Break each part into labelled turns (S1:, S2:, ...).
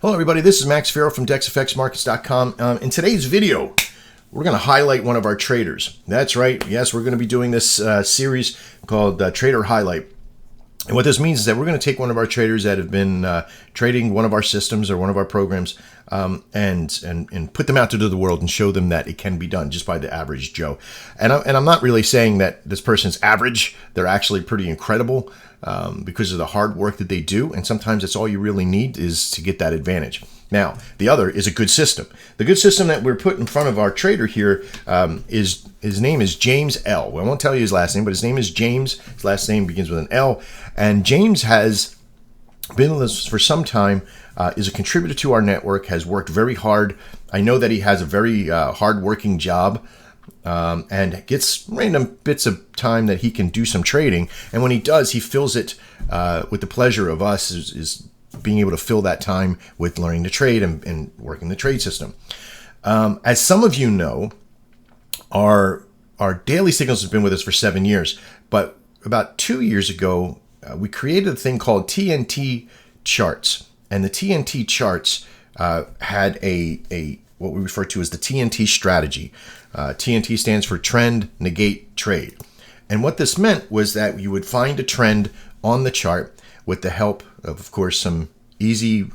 S1: Hello everybody, this is Max Farrell from DexFXMarkets.com. In today's video, we're going to highlight one of our traders. That's right, yes, we're going to be doing this series called Trader Highlight. And what this means is that we're going to take one of our traders that have been trading one of our systems or one of our programs and put them out into the world and show them that it can be done just by the average Joe. And I'm not really saying that this person's average. They're actually pretty incredible because of the hard work that they do. And sometimes that's all you really need is to get that advantage. Now, the other is a good system. The good system that we're put in front of our trader here is his name is James L. Well, I won't tell you his last name, but his name is James. His last name begins with an L. And James has been with us for some time, is a contributor to our network, has worked very hard. I know that he has a very hard-working job and gets random bits of time that he can do some trading. And when he does, he fills it with the pleasure of us is being able to fill that time with learning to trade and working the trade system. As some of you know, our daily signals has been with us for 7 years, but about 2 years ago, we created a thing called TNT charts, and the TNT charts had a what we refer to as the TNT strategy. TNT stands for trend, negate, trade. And what this meant was that you would find a trend on the chart with the help of course, some easy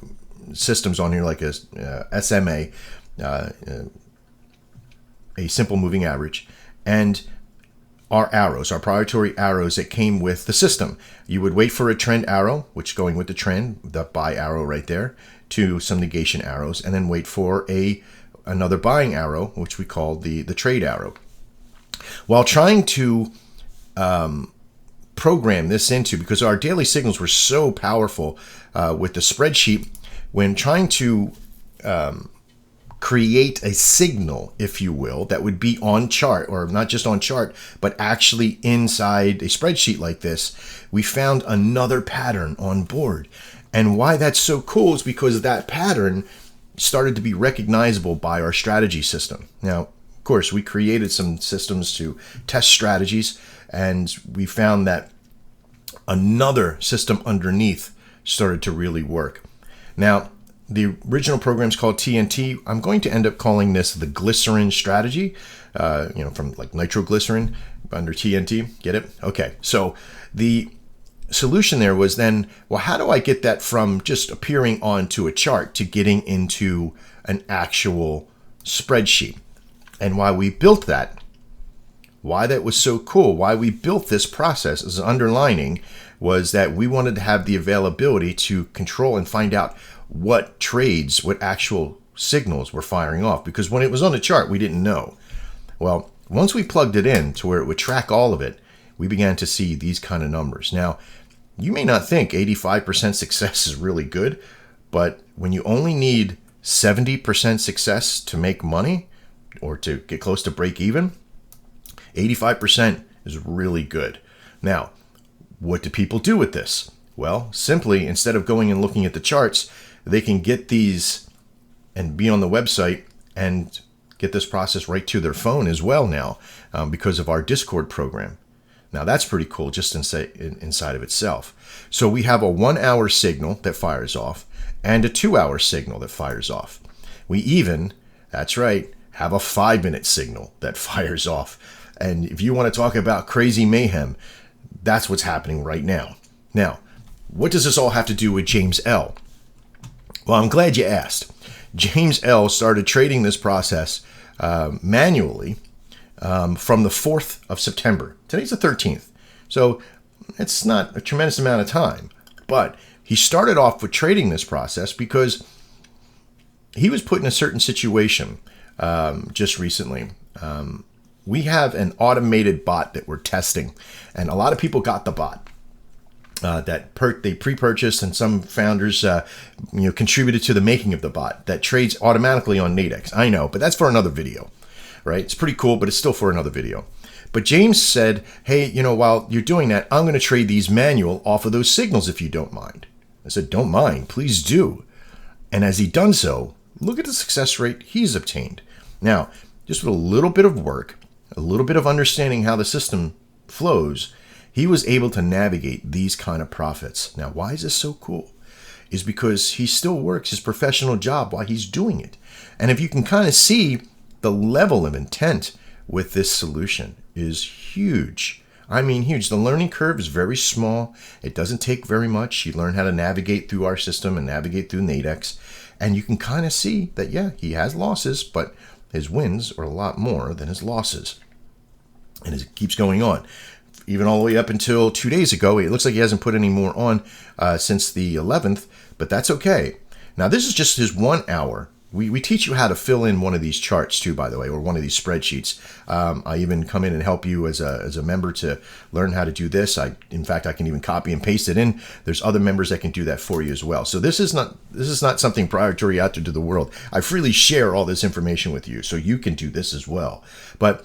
S1: systems on here like a SMA, a simple moving average, and our arrows, our proprietary arrows that came with the system. You would wait for a trend arrow, which going with the trend, the buy arrow right there, to some negation arrows, and then wait for another buying arrow, which we call the trade arrow. While trying to program this into, because our daily signals were so powerful with the spreadsheet, when trying to create a signal, if you will, that would be on chart, or not just on chart, but actually inside a spreadsheet like this, we found another pattern on board. And why that's so cool is because that pattern started to be recognizable by our strategy system. Now, of course, we created some systems to test strategies, and we found that another system underneath started to really work. Now, the original program is called TNT. I'm going to end up calling this the glycerin strategy, from like nitroglycerin under TNT. Get it? Okay. So the solution there was then, well, how do I get that from just appearing onto a chart to getting into an actual spreadsheet? And why we built that, why that was so cool, why we built this process as an underlining was that we wanted to have the availability to control and find out what trades, what actual signals were firing off. Because when it was on the chart, we didn't know. Well, once we plugged it in to where it would track all of it, we began to see these kind of numbers. Now, you may not think 85% success is really good, but when you only need 70% success to make money or to get close to break even, 85% is really good. Now, what do people do with this? Well, simply, instead of going and looking at the charts, they can get these and be on the website and get this process right to their phone as well now because of our Discord program. Now, that's pretty cool just inside of itself. So we have a 1 hour signal that fires off and a 2 hour signal that fires off. We even, that's right, have a 5-minute signal that fires off. And if you want to talk about crazy mayhem, that's what's happening right now. Now, what does this all have to do with James L? Well, I'm glad you asked. James L started trading this process manually from the 4th of September. Today's the 13th. So it's not a tremendous amount of time. But he started off with trading this process because he was put in a certain situation just recently. We have an automated bot that we're testing, and a lot of people got the bot they pre-purchased, and some founders contributed to the making of the bot that trades automatically on Nadex. I know, but that's for another video, right? It's pretty cool, but it's still for another video. But James said, hey, while you're doing that, I'm going to trade these manual off of those signals if you don't mind. I said, don't mind, please do. And as he done so, look at the success rate he's obtained. Now, just with a little bit of work, a little bit of understanding how the system flows, he was able to navigate these kind of profits. Now, why is this so cool? is because he still works his professional job while he's doing it. And if you can kind of see the level of intent with this solution is huge. I mean, huge. The learning curve is very small. It doesn't take very much. You learn how to navigate through our system and navigate through Nadex. And you can kind of see that, yeah, he has losses, but his wins are a lot more than his losses. And it keeps going on. Even all the way up until 2 days ago, it looks like he hasn't put any more on since the 11th, but that's okay. Now, this is just his 1 hour. We teach you how to fill in one of these charts too, by the way, or one of these spreadsheets. I even come in and help you as a member to learn how to do this. In fact, I can even copy and paste it in. There's other members that can do that for you as well. So this is not something proprietary out there to the world. I freely share all this information with you, so you can do this as well. But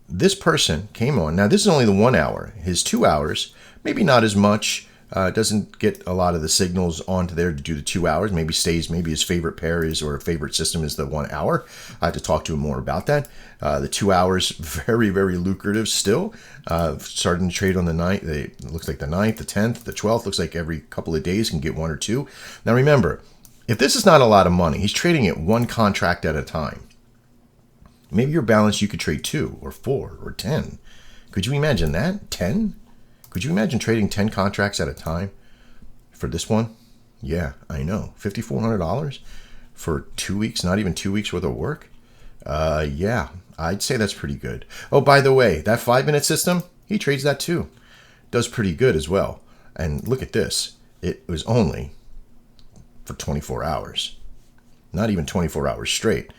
S1: this person came on. Now, this is only the 1 hour. His 2 hours, maybe not as much. Doesn't get a lot of the signals onto there to do the 2 hours. Maybe his favorite pair is, or favorite system is the 1 hour. I have to talk to him more about that. The 2 hours, very, very lucrative still. Starting to trade on the 9th. It looks like the 9th, the 10th, the 12th. Looks like every couple of days can get one or two. Now remember, if this is not a lot of money, he's trading it one contract at a time. Maybe your balance, you could trade 2 or 4 or 10. Could you imagine that? 10? Could you imagine trading 10 contracts at a time for this one? Yeah, I know. $5,400 for 2 weeks, not even 2 weeks worth of work? Yeah, I'd say that's pretty good. Oh, by the way, that 5-minute system, he trades that too. Does pretty good as well. And look at this. It was only for 24 hours. Not even 24 hours straight.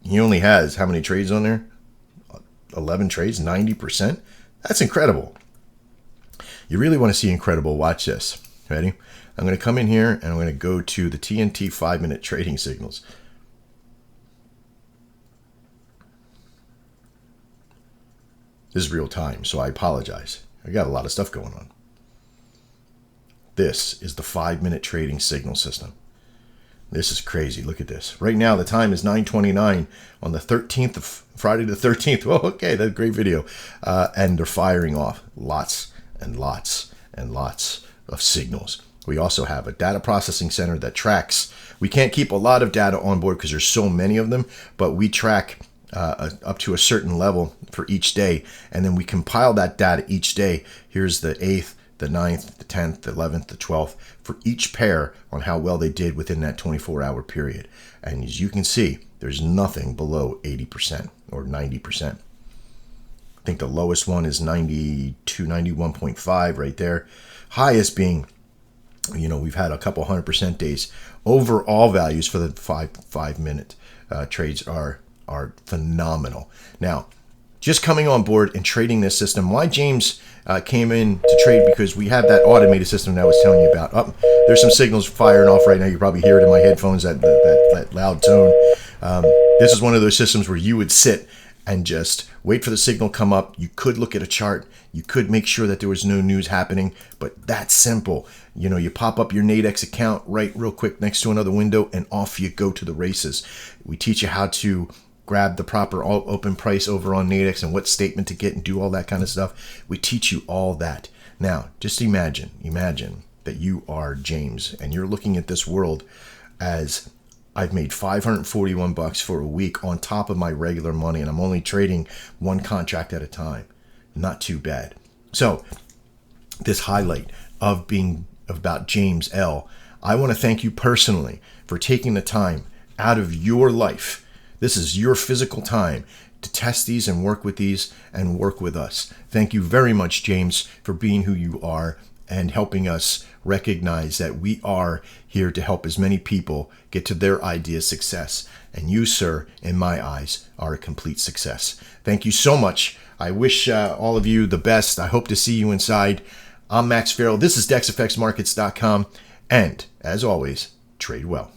S1: He only has how many trades on there? 11 trades, 90%. That's incredible. You really want to see incredible, watch this. Ready? I'm going to come in here and I'm going to go to the TNT 5-minute trading signals. This is real time, so I apologize. I got a lot of stuff going on. This is the 5-minute trading signal system. This is crazy. Look at this. Right now, the time is 9:29 on the 13th of Friday the 13th. Well, okay, that's a great video. And they're firing off lots and lots and lots of signals. We also have a data processing center that tracks. We can't keep a lot of data on board because there's so many of them, but we track up to a certain level for each day. And then we compile that data each day. Here's the 8th, the 9th, the 10th, the 11th, the 12th, for each pair on how well they did within that 24-hour period. And as you can see, there's nothing below 80% or 90%. I think the lowest one is 92, 91.5 right there. Highest being, we've had a couple 100% days. Overall values for the 5-minute trades are phenomenal. Now, just coming on board and trading this system. Why James came in to trade, because we have that automated system that I was telling you about. Oh, there's some signals firing off right now. You probably hear it in my headphones, that loud tone. This is one of those systems where you would sit and just wait for the signal come up. You could look at a chart. You could make sure that there was no news happening, but that's simple. You pop up your Nadex account right real quick next to another window and off you go to the races. We teach you how to grab the proper open price over on Nadex and what statement to get and do all that kind of stuff. We teach you all that. Now, just imagine that you are James and you're looking at this world as, I've made $541 for a week on top of my regular money, and I'm only trading one contract at a time. Not too bad. So this highlight of being about James L., I want to thank you personally for taking the time out of your life. This is your physical time to test these and work with these and work with us. Thank you very much, James, for being who you are and helping us recognize that we are here to help as many people get to their idea of success. And you, sir, in my eyes, are a complete success. Thank you so much. I wish all of you the best. I hope to see you inside. I'm Max Farrell. This is DexFXMarkets.com. And as always, trade well.